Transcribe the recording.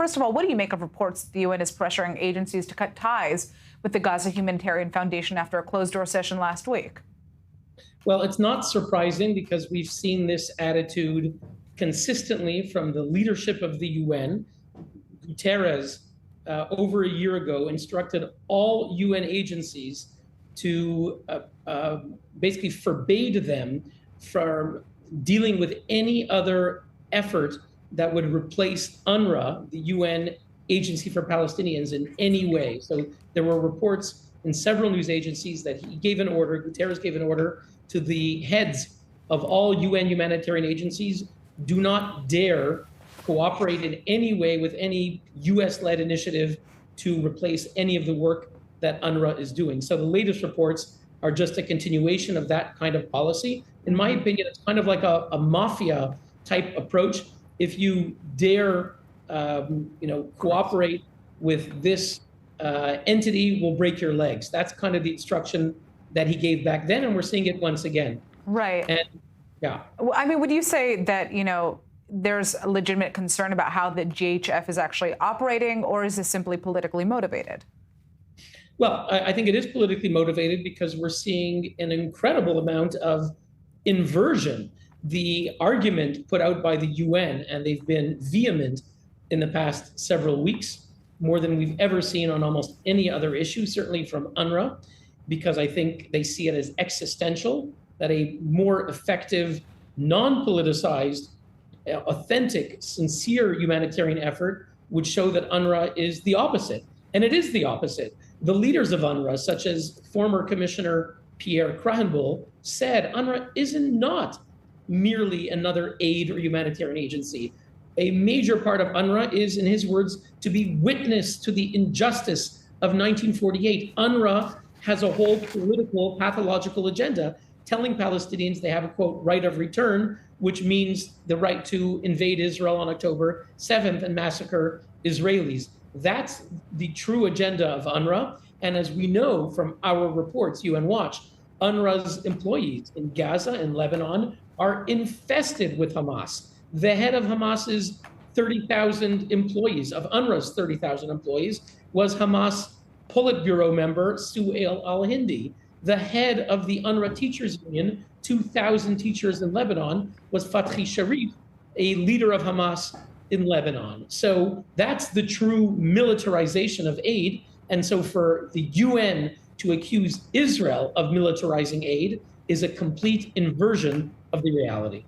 first of all, what do you make of reports that the UN is pressuring agencies to cut ties with the Gaza Humanitarian Foundation after a closed-door session last week? Well, it's not surprising because we've seen this attitude consistently from the leadership of the UN. Guterres, over a year ago, instructed all UN agencies to basically forbade them from dealing with any other effort that would replace UNRWA, the UN Agency for Palestinians, in any way. So there were reports in several news agencies that he gave an order, Guterres gave an order to the heads of all UN humanitarian agencies: do not dare cooperate in any way with any US-led initiative to replace any of the work that UNRWA is doing. So the latest reports are just a continuation of that kind of policy. In my opinion, it's kind of like a mafia-type approach. If you dare cooperate with this entity, we'll break your legs. That's kind of the instruction that he gave back then, and we're seeing it once again. Right. And yeah. I mean, would you say that, there's a legitimate concern about how the GHF is actually operating, or is this simply politically motivated? Well, I think it is politically motivated because we're seeing an incredible amount of inversion. The argument put out by the UN, and they've been vehement in the past several weeks, more than we've ever seen on almost any other issue, certainly from UNRWA, because I think they see it as existential, that a more effective, non-politicized, authentic, sincere humanitarian effort would show that UNRWA is the opposite. And it is the opposite. The leaders of UNRWA, such as former Commissioner Pierre Krahenbuhl, said UNRWA is not merely another aid or humanitarian agency. A major part of UNRWA is, in his words, to be witness to the injustice of 1948. UNRWA has a whole political, pathological agenda telling Palestinians they have a, quote, right of return, which means the right to invade Israel on October 7th and massacre Israelis. That's the true agenda of UNRWA. And as we know from our reports, UN Watch, UNRWA's employees in Gaza and Lebanon are infested with Hamas. The head of Hamas's 30,000 employees, of UNRWA's 30,000 employees, was Hamas Politburo member Su'ail al-Hindi. The head of the UNRWA Teachers Union, 2,000 teachers in Lebanon, was Fathi Sharif, a leader of Hamas in Lebanon. So that's the true militarization of aid. And so for the UN to accuse Israel of militarizing aid is a complete inversion of the reality.